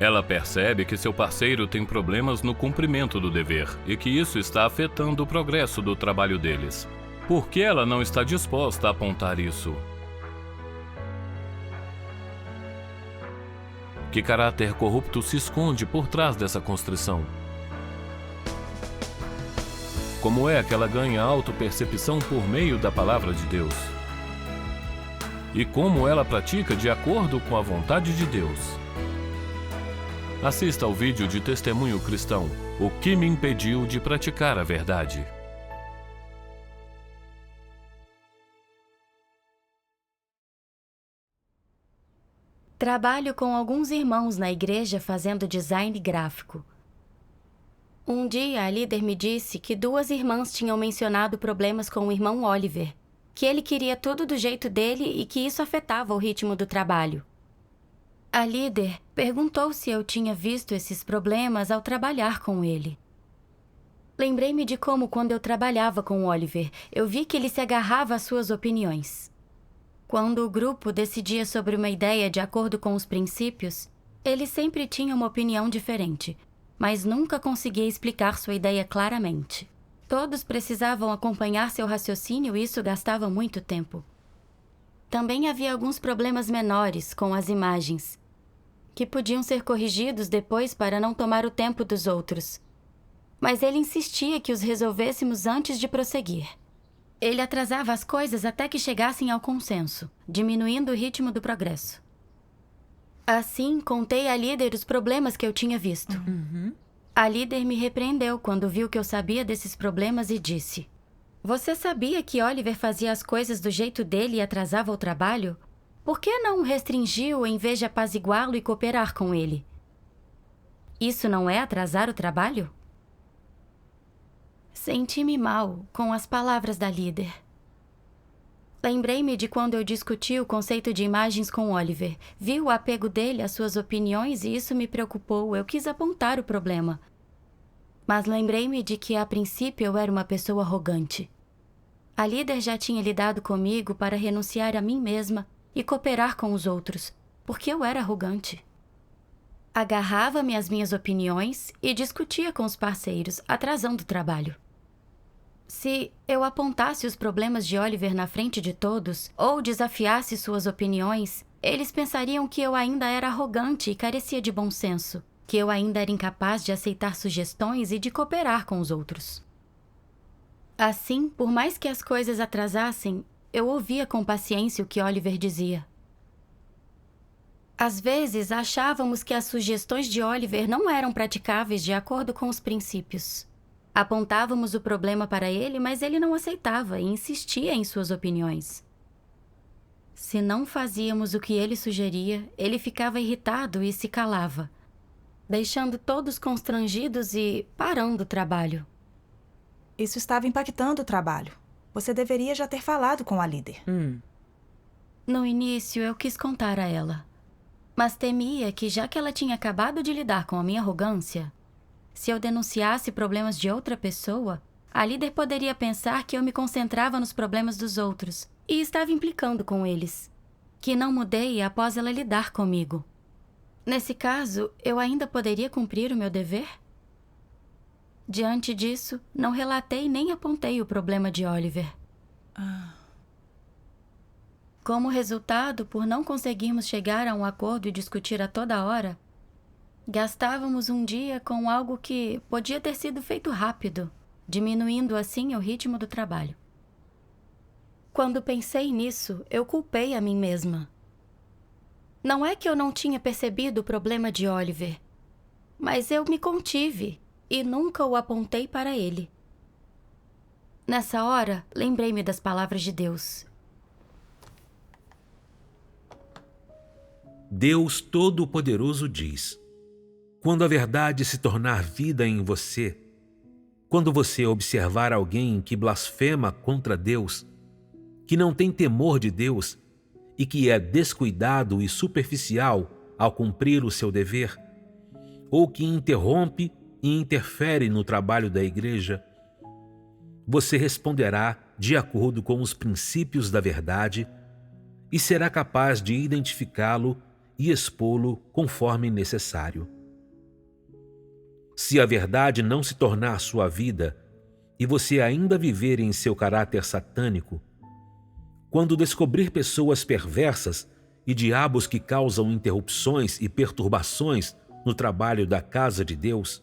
Ela percebe que seu parceiro tem problemas no cumprimento do dever e que isso está afetando o progresso do trabalho deles. Por que ela não está disposta a apontar isso? Que caráter corrupto se esconde por trás dessa constrição? Como é que ela ganha autopercepção por meio da palavra de Deus? E como ela pratica de acordo com a vontade de Deus? Assista ao vídeo de Testemunho Cristão, O que me impediu de praticar a verdade. Trabalho com alguns irmãos na igreja fazendo design gráfico. Um dia, a líder me disse que 2 irmãs tinham mencionado problemas com o irmão Oliver, que ele queria tudo do jeito dele e que isso afetava o ritmo do trabalho. A líder perguntou se eu tinha visto esses problemas ao trabalhar com ele. Lembrei-me de como, quando eu trabalhava com Oliver, eu vi que ele se agarrava às suas opiniões. Quando o grupo decidia sobre uma ideia de acordo com os princípios, ele sempre tinha uma opinião diferente, mas nunca conseguia explicar sua ideia claramente. Todos precisavam acompanhar seu raciocínio e isso gastava muito tempo. Também havia alguns problemas menores com as imagens, que podiam ser corrigidos depois para não tomar o tempo dos outros. Mas ele insistia que os resolvêssemos antes de prosseguir. Ele atrasava as coisas até que chegassem ao consenso, diminuindo o ritmo do progresso. Assim, contei à líder os problemas que eu tinha visto. A líder me repreendeu quando viu que eu sabia desses problemas e disse: "Você sabia que Oliver fazia as coisas do jeito dele e atrasava o trabalho? Por que não o restringiu em vez de apaziguá-lo e cooperar com ele? Isso não é atrasar o trabalho?" Senti-me mal com as palavras da líder. Lembrei-me de quando eu discuti o conceito de imagens com Oliver. Vi o apego dele às suas opiniões e isso me preocupou. Eu quis apontar o problema. Mas lembrei-me de que, a princípio, eu era uma pessoa arrogante. A líder já tinha lidado comigo para renunciar a mim mesma e cooperar com os outros, porque eu era arrogante. Agarrava-me às minhas opiniões e discutia com os parceiros, atrasando o trabalho. Se eu apontasse os problemas de Oliver na frente de todos, ou desafiasse suas opiniões, eles pensariam que eu ainda era arrogante e carecia de bom senso, que eu ainda era incapaz de aceitar sugestões e de cooperar com os outros. Assim, por mais que as coisas atrasassem, eu ouvia com paciência o que Oliver dizia. Às vezes, achávamos que as sugestões de Oliver não eram praticáveis de acordo com os princípios. Apontávamos o problema para ele, mas ele não aceitava e insistia em suas opiniões. Se não fazíamos o que ele sugeria, ele ficava irritado e se calava, deixando todos constrangidos e parando o trabalho. Isso estava impactando o trabalho. Você deveria já ter falado com a líder. No início, eu quis contar a ela, mas temia que, já que ela tinha acabado de lidar com a minha arrogância, se eu denunciasse problemas de outra pessoa, a líder poderia pensar que eu me concentrava nos problemas dos outros e estava implicando com eles, que não mudei após ela lidar comigo. Nesse caso, eu ainda poderia cumprir o meu dever? Diante disso, não relatei nem apontei o problema de Oliver. Como resultado, por não conseguirmos chegar a um acordo e discutir a toda hora, gastávamos um dia com algo que podia ter sido feito rápido, diminuindo assim o ritmo do trabalho. Quando pensei nisso, eu culpei a mim mesma. Não é que eu não tinha percebido o problema de Oliver, mas eu me contive e nunca o apontei para ele. Nessa hora, lembrei-me das palavras de Deus. Deus Todo-Poderoso diz: quando a verdade se tornar vida em você, quando você observar alguém que blasfema contra Deus, que não tem temor de Deus e que é descuidado e superficial ao cumprir o seu dever, ou que interrompe e interfere no trabalho da igreja, você responderá de acordo com os princípios da verdade e será capaz de identificá-lo e expô-lo conforme necessário. Se a verdade não se tornar sua vida e você ainda viver em seu caráter satânico, quando descobrir pessoas perversas e diabos que causam interrupções e perturbações no trabalho da casa de Deus,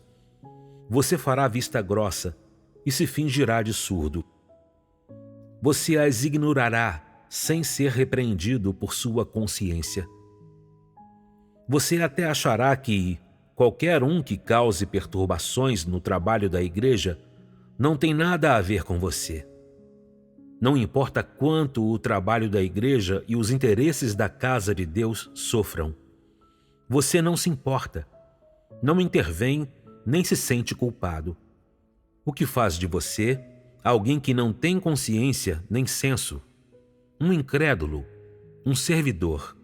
você fará vista grossa e se fingirá de surdo. Você as ignorará sem ser repreendido por sua consciência. Você até achará que qualquer um que cause perturbações no trabalho da igreja não tem nada a ver com você. Não importa quanto o trabalho da igreja e os interesses da casa de Deus sofram. Você não se importa, não intervém nem se sente culpado. O que faz de você alguém que não tem consciência nem senso, um incrédulo, um servidor.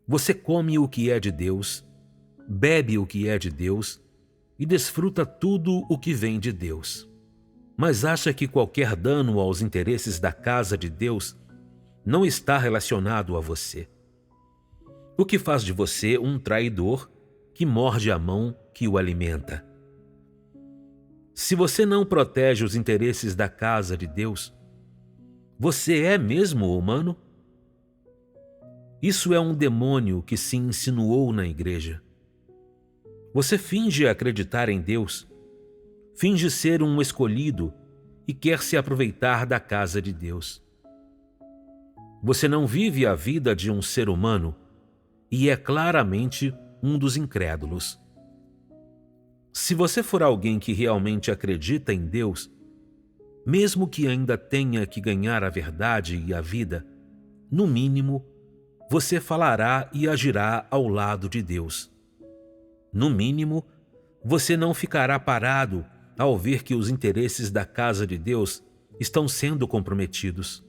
Você come o que é de Deus, bebe o que é de Deus e desfruta tudo o que vem de Deus. Mas acha que qualquer dano aos interesses da casa de Deus não está relacionado a você. O que faz de você um traidor que morde a mão que o alimenta. Se você não protege os interesses da casa de Deus, você é mesmo humano? Isso é um demônio que se insinuou na igreja. Você finge acreditar em Deus, finge ser um escolhido e quer se aproveitar da casa de Deus. Você não vive a vida de um ser humano e é claramente um dos incrédulos. Se você for alguém que realmente acredita em Deus, mesmo que ainda tenha que ganhar a verdade e a vida, no mínimo, você falará e agirá ao lado de Deus. No mínimo, você não ficará parado ao ver que os interesses da casa de Deus estão sendo comprometidos.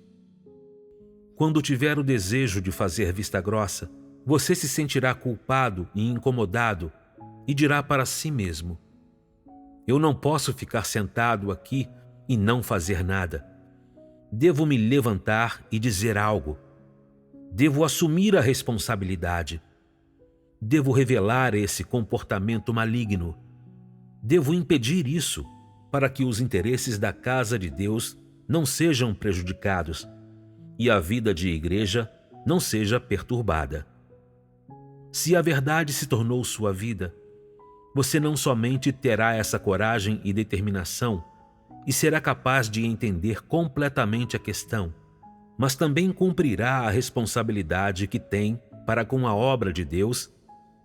Quando tiver o desejo de fazer vista grossa, você se sentirá culpado e incomodado e dirá para si mesmo: eu não posso ficar sentado aqui e não fazer nada. Devo me levantar e dizer algo. Devo assumir a responsabilidade. Devo revelar esse comportamento maligno. Devo impedir isso para que os interesses da casa de Deus não sejam prejudicados e a vida de igreja não seja perturbada. Se a verdade se tornou sua vida, você não somente terá essa coragem e determinação e será capaz de entender completamente a questão, mas também cumprirá a responsabilidade que tem para com a obra de Deus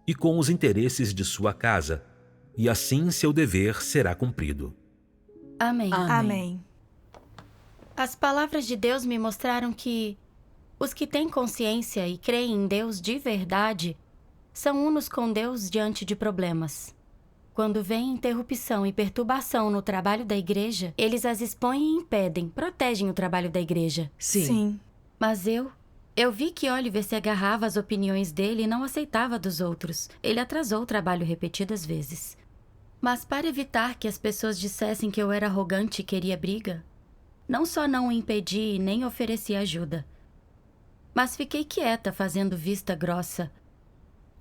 e com os interesses de sua casa, e assim seu dever será cumprido. Amém. Amém. As palavras de Deus me mostraram que os que têm consciência e creem em Deus de verdade são unos com Deus diante de problemas. Quando vem interrupção e perturbação no trabalho da igreja, eles as expõem e impedem, protegem o trabalho da igreja. Sim. Mas eu vi que Oliver se agarrava às opiniões dele e não aceitava dos outros. Ele atrasou o trabalho repetidas vezes. Mas para evitar que as pessoas dissessem que eu era arrogante e queria briga, não só não o impedi e nem ofereci ajuda, mas fiquei quieta fazendo vista grossa,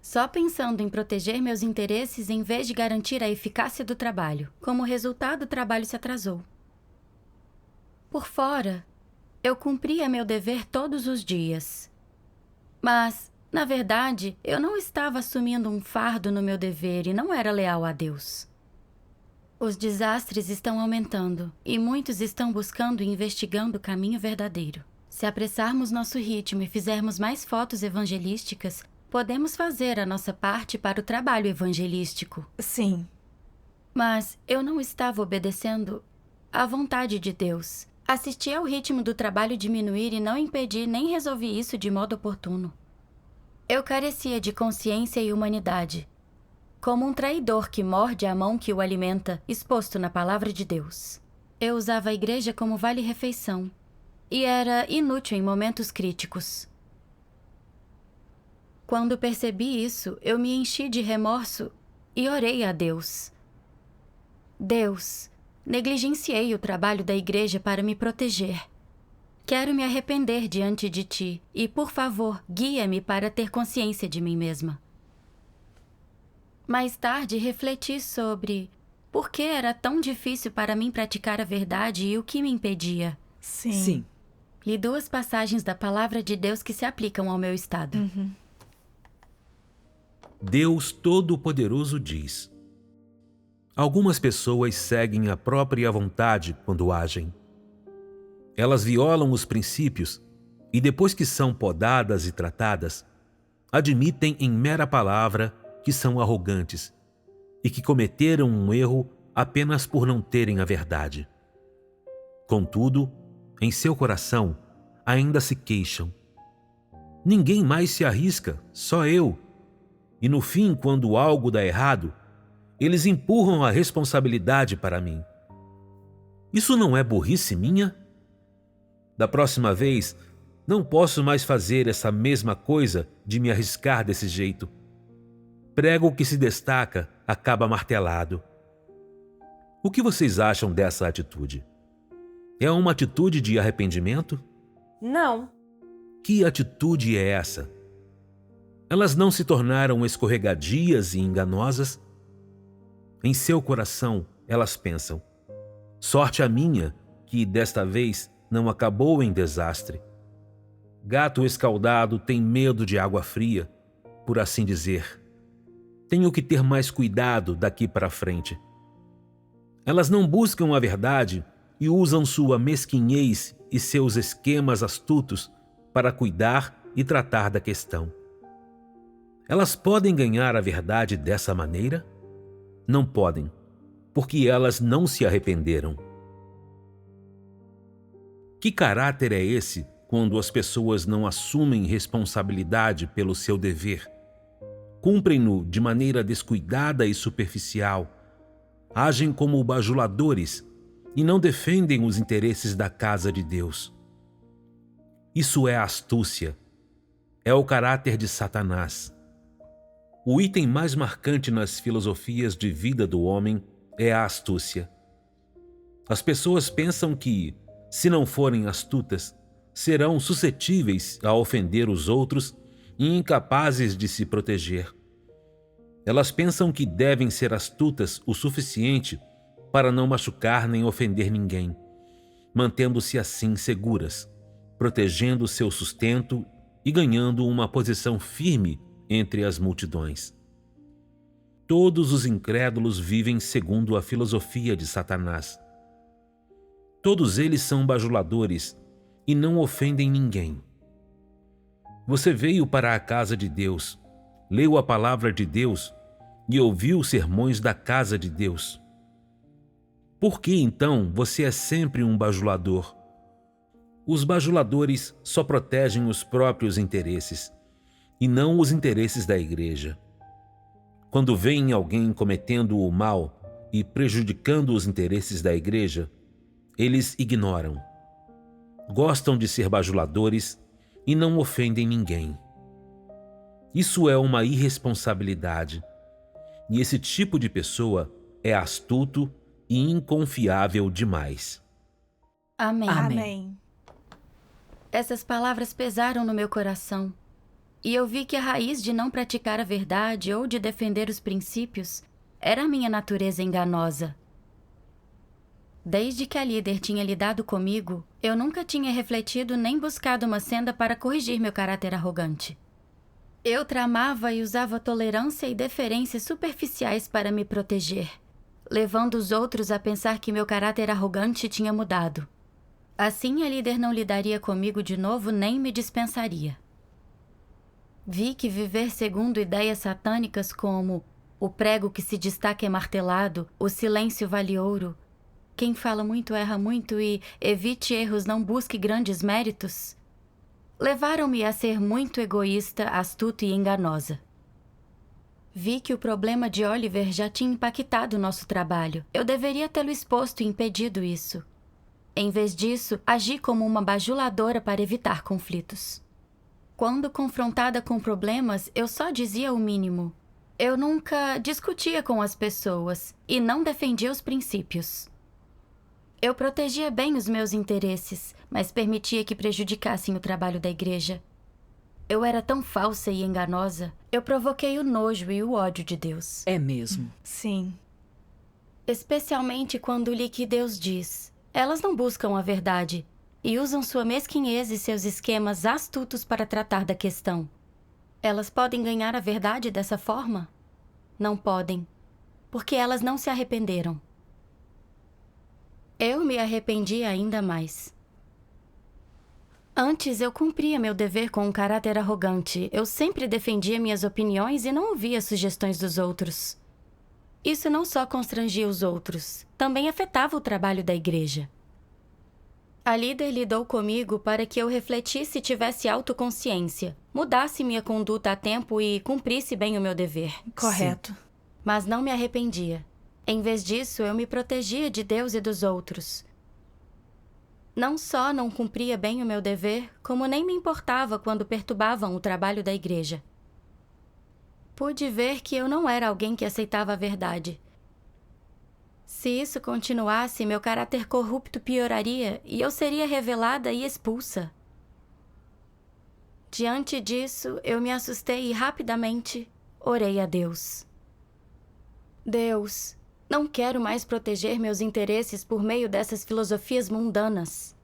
só pensando em proteger meus interesses em vez de garantir a eficácia do trabalho. Como resultado, o trabalho se atrasou. Por fora, eu cumpria meu dever todos os dias. Mas, na verdade, eu não estava assumindo um fardo no meu dever e não era leal a Deus. Os desastres estão aumentando e muitos estão buscando e investigando o caminho verdadeiro. Se apressarmos nosso ritmo e fizermos mais fotos evangelísticas, podemos fazer a nossa parte para o trabalho evangelístico. Sim. Mas eu não estava obedecendo à vontade de Deus. Assisti ao ritmo do trabalho diminuir e não impedi nem resolvi isso de modo oportuno. Eu carecia de consciência e humanidade, como um traidor que morde a mão que o alimenta, exposto na palavra de Deus. Eu usava a igreja como vale-refeição e era inútil em momentos críticos. Quando percebi isso, eu me enchi de remorso e orei a Deus. Deus, negligenciei o trabalho da igreja para me proteger. Quero me arrepender diante de ti e, por favor, guia-me para ter consciência de mim mesma. Mais tarde, refleti sobre por que era tão difícil para mim praticar a verdade e o que me impedia. Sim. Li 2 passagens da palavra de Deus que se aplicam ao meu estado. Deus Todo-Poderoso diz: algumas pessoas seguem a própria vontade quando agem. Elas violam os princípios e, depois que são podadas e tratadas, admitem em mera palavra que são arrogantes e que cometeram um erro apenas por não terem a verdade. Contudo, em seu coração, ainda se queixam. Ninguém mais se arrisca, só eu. E no fim, quando algo dá errado, eles empurram a responsabilidade para mim. Isso não é burrice minha? Da próxima vez, não posso mais fazer essa mesma coisa de me arriscar desse jeito. Prego que se destaca acaba martelado. O que vocês acham dessa atitude? É uma atitude de arrependimento? Não. Que atitude é essa? Elas não se tornaram escorregadias e enganosas? Em seu coração, elas pensam: sorte a minha, que desta vez não acabou em desastre. Gato escaldado tem medo de água fria, por assim dizer. Tenho que ter mais cuidado daqui para frente. Elas não buscam a verdade e usam sua mesquinhez e seus esquemas astutos para cuidar e tratar da questão. Elas podem ganhar a verdade dessa maneira? Não podem, porque elas não se arrependeram. Que caráter é esse quando as pessoas não assumem responsabilidade pelo seu dever? Cumprem-no de maneira descuidada e superficial, agem como bajuladores e não defendem os interesses da casa de Deus. Isso é astúcia. É o caráter de Satanás. O item mais marcante nas filosofias de vida do homem é a astúcia. As pessoas pensam que, se não forem astutas, serão suscetíveis a ofender os outros e incapazes de se proteger. Elas pensam que devem ser astutas o suficiente para não machucar nem ofender ninguém, mantendo-se assim seguras, protegendo seu sustento e ganhando uma posição firme entre as multidões. Todos os incrédulos vivem segundo a filosofia de Satanás. Todos eles são bajuladores e não ofendem ninguém. Você veio para a casa de Deus, leu a palavra de Deus e ouviu os sermões da casa de Deus. Por que então você é sempre um bajulador? Os bajuladores só protegem os próprios interesses e não os interesses da igreja. Quando veem alguém cometendo o mal e prejudicando os interesses da igreja, eles ignoram. Gostam de ser bajuladores e não ofendem ninguém. Isso é uma irresponsabilidade, e esse tipo de pessoa é astuto e inconfiável demais. Amém. Amém. Essas palavras pesaram no meu coração, e eu vi que a raiz de não praticar a verdade ou de defender os princípios era a minha natureza enganosa. Desde que a líder tinha lidado comigo, eu nunca tinha refletido nem buscado uma senda para corrigir meu caráter arrogante. Eu tramava e usava tolerância e deferência superficiais para me proteger, levando os outros a pensar que meu caráter arrogante tinha mudado. Assim, a líder não lidaria comigo de novo nem me dispensaria. Vi que viver segundo ideias satânicas como o prego que se destaca é martelado, o silêncio vale ouro, quem fala muito erra muito e evite erros, não busque grandes méritos, levaram-me a ser muito egoísta, astuta e enganosa. Vi que o problema de Oliver já tinha impactado o nosso trabalho. Eu deveria tê-lo exposto e impedido isso. Em vez disso, agi como uma bajuladora para evitar conflitos. Quando confrontada com problemas, eu só dizia o mínimo. Eu nunca discutia com as pessoas e não defendia os princípios. Eu protegia bem os meus interesses, mas permitia que prejudicassem o trabalho da igreja. Eu era tão falsa e enganosa. Eu provoquei o nojo e o ódio de Deus. É mesmo. Sim. Especialmente quando li que Deus diz: elas não buscam a verdade e usam sua mesquinhez e seus esquemas astutos para tratar da questão. Elas podem ganhar a verdade dessa forma? Não podem, porque elas não se arrependeram. Eu me arrependi ainda mais. Antes, eu cumpria meu dever com um caráter arrogante. Eu sempre defendia minhas opiniões e não ouvia sugestões dos outros. Isso não só constrangia os outros, também afetava o trabalho da igreja. A líder lidou comigo para que eu refletisse e tivesse autoconsciência, mudasse minha conduta a tempo e cumprisse bem o meu dever. Correto. Mas não me arrependia. Em vez disso, eu me protegia de Deus e dos outros. Não só não cumpria bem o meu dever, como nem me importava quando perturbavam o trabalho da igreja. Pude ver que eu não era alguém que aceitava a verdade. Se isso continuasse, meu caráter corrupto pioraria e eu seria revelada e expulsa. Diante disso, eu me assustei e rapidamente orei a Deus. Deus, não quero mais proteger meus interesses por meio dessas filosofias mundanas.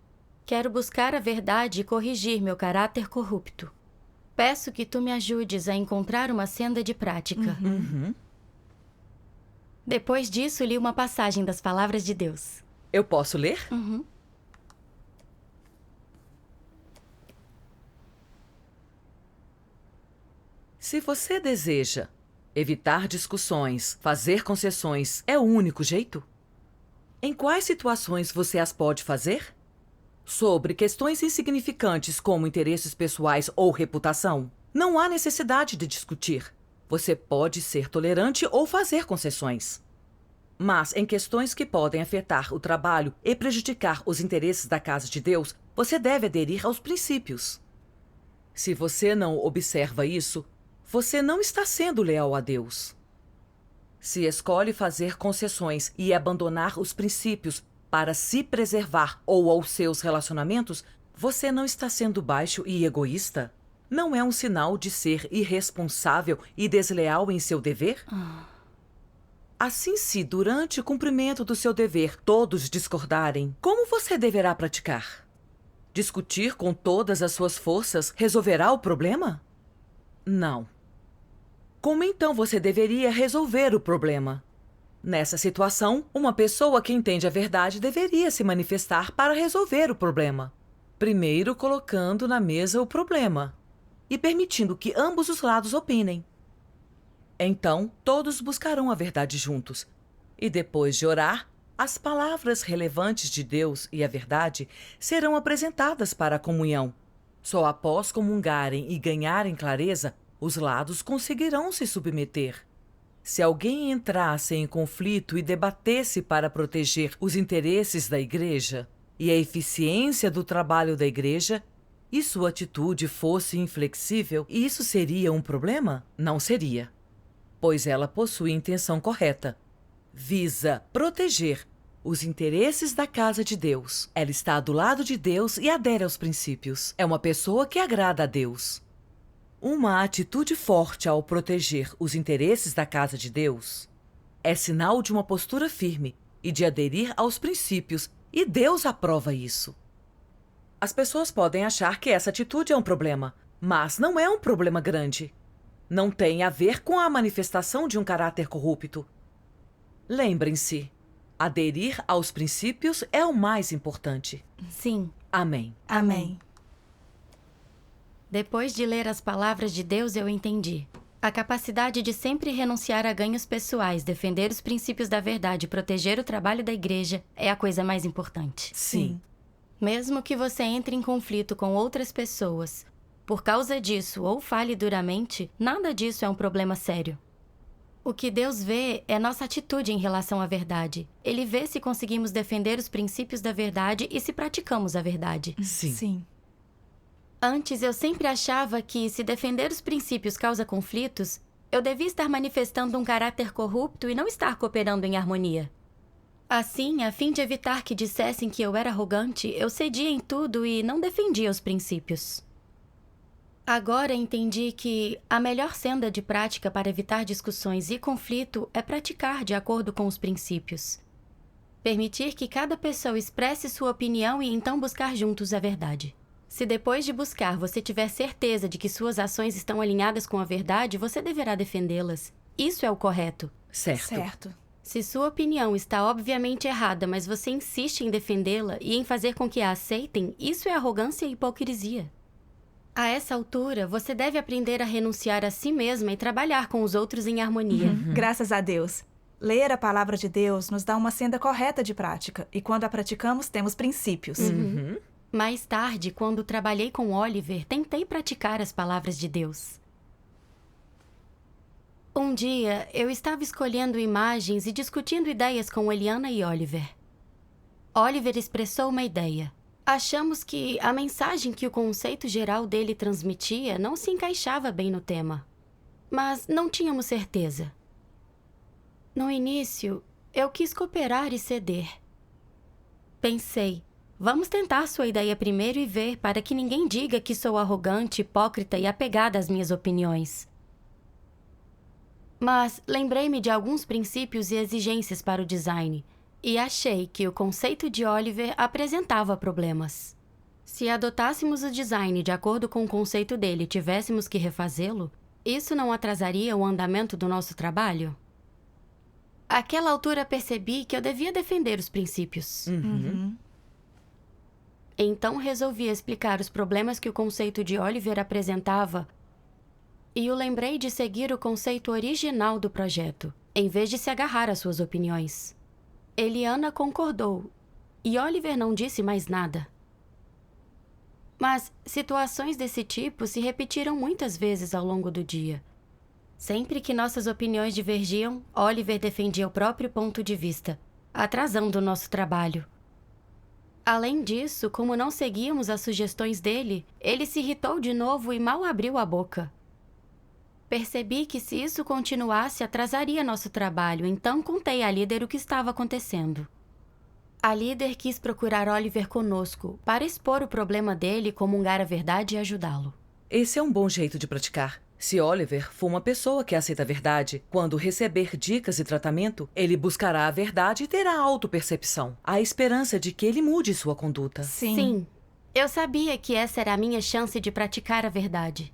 Quero buscar a verdade e corrigir meu caráter corrupto. Peço que tu me ajudes a encontrar uma senda de prática. Depois disso, li uma passagem das palavras de Deus. Eu posso ler? Se você deseja evitar discussões, fazer concessões, é o único jeito? Em quais situações você as pode fazer? Sobre questões insignificantes como interesses pessoais ou reputação, não há necessidade de discutir. Você pode ser tolerante ou fazer concessões. Mas em questões que podem afetar o trabalho e prejudicar os interesses da casa de Deus, você deve aderir aos princípios. Se você não observa isso, você não está sendo leal a Deus. Se escolhe fazer concessões e abandonar os princípios para se preservar ou aos seus relacionamentos, você não está sendo baixo e egoísta? Não é um sinal de ser irresponsável e desleal em seu dever? Assim, se durante o cumprimento do seu dever todos discordarem, como você deverá praticar? Discutir com todas as suas forças resolverá o problema? Não. Como então você deveria resolver o problema? Nessa situação, uma pessoa que entende a verdade deveria se manifestar para resolver o problema. Primeiro colocando na mesa o problema e permitindo que ambos os lados opinem. Então, todos buscarão a verdade juntos. E depois de orar, as palavras relevantes de Deus e a verdade serão apresentadas para a comunhão. Só após comungarem e ganharem clareza, os lados conseguirão se submeter. Se alguém entrasse em conflito e debatesse para proteger os interesses da igreja e a eficiência do trabalho da igreja, e sua atitude fosse inflexível, isso seria um problema? Não seria, pois ela possui a intenção correta. Visa proteger os interesses da casa de Deus. Ela está do lado de Deus e adere aos princípios. É uma pessoa que agrada a Deus. Uma atitude forte ao proteger os interesses da casa de Deus é sinal de uma postura firme e de aderir aos princípios, e Deus aprova isso. As pessoas podem achar que essa atitude é um problema, mas não é um problema grande. Não tem a ver com a manifestação de um caráter corrupto. Lembrem-se, aderir aos princípios é o mais importante. Sim. Amém. Amém. Depois de ler as palavras de Deus, eu entendi. A capacidade de sempre renunciar a ganhos pessoais, defender os princípios da verdade e proteger o trabalho da igreja é a coisa mais importante. Sim. Mesmo que você entre em conflito com outras pessoas, por causa disso ou fale duramente, nada disso é um problema sério. O que Deus vê é nossa atitude em relação à verdade. Ele vê se conseguimos defender os princípios da verdade e se praticamos a verdade. Sim. Sim. Antes, eu sempre achava que, se defender os princípios causa conflitos, eu devia estar manifestando um caráter corrupto e não estar cooperando em harmonia. Assim, a fim de evitar que dissessem que eu era arrogante, eu cedia em tudo e não defendia os princípios. Agora entendi que a melhor senda de prática para evitar discussões e conflito é praticar de acordo com os princípios. Permitir que cada pessoa expresse sua opinião e então buscar juntos a verdade. Se depois de buscar você tiver certeza de que suas ações estão alinhadas com a verdade, você deverá defendê-las. Isso é o correto. Certo. Se sua opinião está obviamente errada, mas você insiste em defendê-la e em fazer com que a aceitem, isso é arrogância e hipocrisia. A essa altura, você deve aprender a renunciar a si mesma e trabalhar com os outros em harmonia. Graças a Deus. Ler a palavra de Deus nos dá uma senda correta de prática. E quando a praticamos, temos princípios. Mais tarde, quando trabalhei com Oliver, tentei praticar as palavras de Deus. Um dia, eu estava escolhendo imagens e discutindo ideias com Eliana e Oliver. Oliver expressou uma ideia. Achamos que a mensagem que o conceito geral dele transmitia não se encaixava bem no tema. Mas não tínhamos certeza. No início, eu quis cooperar e ceder. Pensei, vamos tentar sua ideia primeiro e ver para que ninguém diga que sou arrogante, hipócrita e apegada às minhas opiniões. Mas lembrei-me de alguns princípios e exigências para o design e achei que o conceito de Oliver apresentava problemas. Se adotássemos o design de acordo com o conceito dele e tivéssemos que refazê-lo, isso não atrasaria o andamento do nosso trabalho? Àquela altura percebi que eu devia defender os princípios. Então resolvi explicar os problemas que o conceito de Oliver apresentava e o lembrei de seguir o conceito original do projeto, em vez de se agarrar às suas opiniões. Eliana concordou, e Oliver não disse mais nada. Mas situações desse tipo se repetiram muitas vezes ao longo do dia. Sempre que nossas opiniões divergiam, Oliver defendia o próprio ponto de vista, atrasando o nosso trabalho. Além disso, como não seguíamos as sugestões dele, ele se irritou de novo e mal abriu a boca. Percebi que se isso continuasse, atrasaria nosso trabalho, então contei à líder o que estava acontecendo. A líder quis procurar Oliver conosco, para expor o problema dele, comungar a verdade e ajudá-lo. Esse é um bom jeito de praticar. Se Oliver for uma pessoa que aceita a verdade, quando receber dicas e tratamento, ele buscará a verdade e terá autopercepção. Há esperança de que ele mude sua conduta. Sim. Eu sabia que essa era a minha chance de praticar a verdade.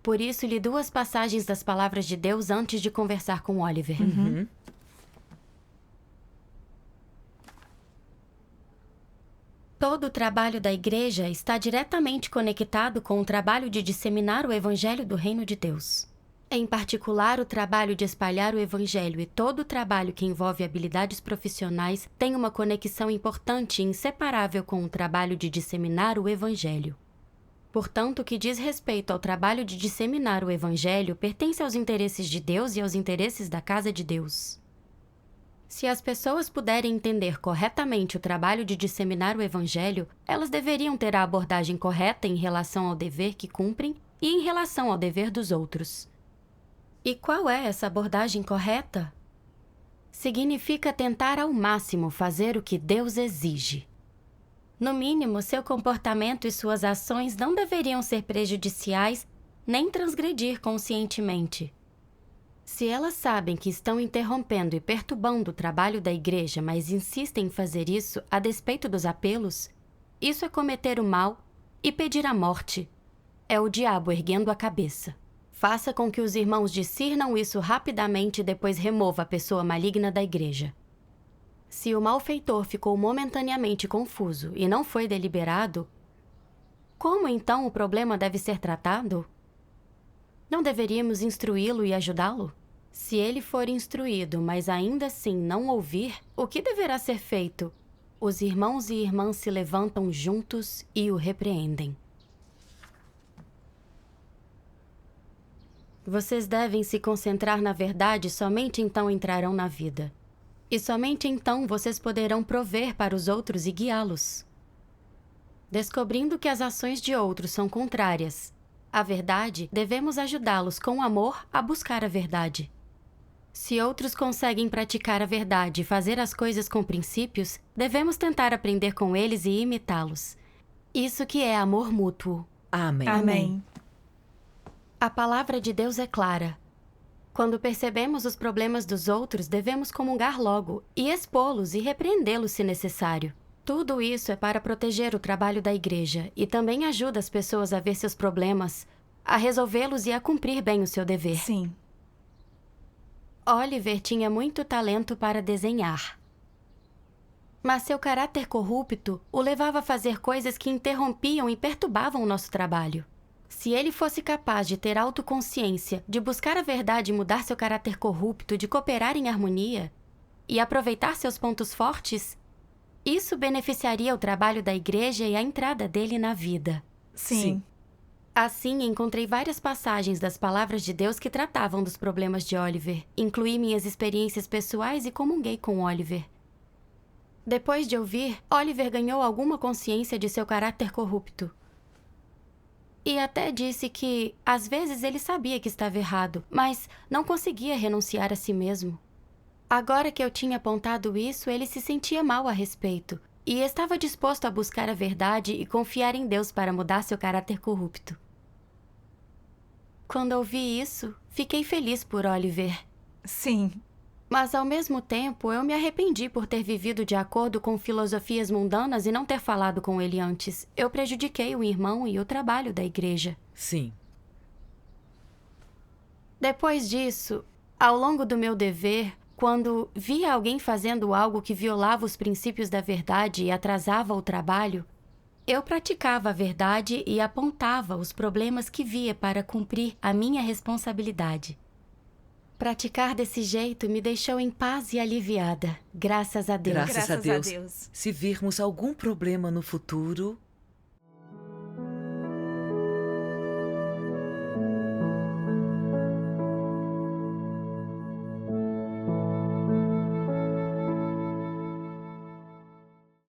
Por isso, li 2 passagens das palavras de Deus antes de conversar com Oliver. Todo o trabalho da igreja está diretamente conectado com o trabalho de disseminar o evangelho do reino de Deus. Em particular, o trabalho de espalhar o evangelho e todo o trabalho que envolve habilidades profissionais tem uma conexão importante e inseparável com o trabalho de disseminar o evangelho. Portanto, o que diz respeito ao trabalho de disseminar o evangelho pertence aos interesses de Deus e aos interesses da casa de Deus. Se as pessoas puderem entender corretamente o trabalho de disseminar o evangelho, elas deveriam ter a abordagem correta em relação ao dever que cumprem e em relação ao dever dos outros. E qual é essa abordagem correta? Significa tentar ao máximo fazer o que Deus exige. No mínimo, seu comportamento e suas ações não deveriam ser prejudiciais nem transgredir conscientemente. Se elas sabem que estão interrompendo e perturbando o trabalho da igreja, mas insistem em fazer isso a despeito dos apelos, isso é cometer o mal e pedir a morte. É o diabo erguendo a cabeça. Faça com que os irmãos discernam isso rapidamente e depois remova a pessoa maligna da igreja. Se o malfeitor ficou momentaneamente confuso e não foi deliberado, como então o problema deve ser tratado? Não deveríamos instruí-lo e ajudá-lo? Se ele for instruído, mas ainda assim não ouvir, o que deverá ser feito? Os irmãos e irmãs se levantam juntos e o repreendem. Vocês devem se concentrar na verdade, somente então entrarão na vida. E somente então vocês poderão prover para os outros e guiá-los. Descobrindo que as ações de outros são contrárias à verdade, devemos ajudá-los com amor a buscar a verdade. Se outros conseguem praticar a verdade e fazer as coisas com princípios, devemos tentar aprender com eles e imitá-los. Isso que é amor mútuo. Amém. Amém. A palavra de Deus é clara. Quando percebemos os problemas dos outros, devemos comungar logo e expô-los e repreendê-los se necessário. Tudo isso é para proteger o trabalho da igreja e também ajuda as pessoas a ver seus problemas, a resolvê-los e a cumprir bem o seu dever. Sim. Oliver tinha muito talento para desenhar. Mas seu caráter corrupto o levava a fazer coisas que interrompiam e perturbavam o nosso trabalho. Se ele fosse capaz de ter autoconsciência, de buscar a verdade e mudar seu caráter corrupto, de cooperar em harmonia e aproveitar seus pontos fortes, isso beneficiaria o trabalho da igreja e a entrada dele na vida. Sim. Assim, encontrei várias passagens das palavras de Deus que tratavam dos problemas de Oliver. Incluí minhas experiências pessoais e comunguei com Oliver. Depois de ouvir, Oliver ganhou alguma consciência de seu caráter corrupto. E até disse que, às vezes, ele sabia que estava errado, mas não conseguia renunciar a si mesmo. Agora que eu tinha apontado isso, ele se sentia mal a respeito e estava disposto a buscar a verdade e confiar em Deus para mudar seu caráter corrupto. Quando ouvi isso, fiquei feliz por Oliver. Sim. Mas, ao mesmo tempo, eu me arrependi por ter vivido de acordo com filosofias mundanas e não ter falado com ele antes. Eu prejudiquei o irmão e o trabalho da igreja. Sim. Depois disso, ao longo do meu dever, quando via alguém fazendo algo que violava os princípios da verdade e atrasava o trabalho, eu praticava a verdade e apontava os problemas que via para cumprir a minha responsabilidade. Praticar desse jeito me deixou em paz e aliviada, graças a Deus. Graças a Deus. Se virmos algum problema no futuro,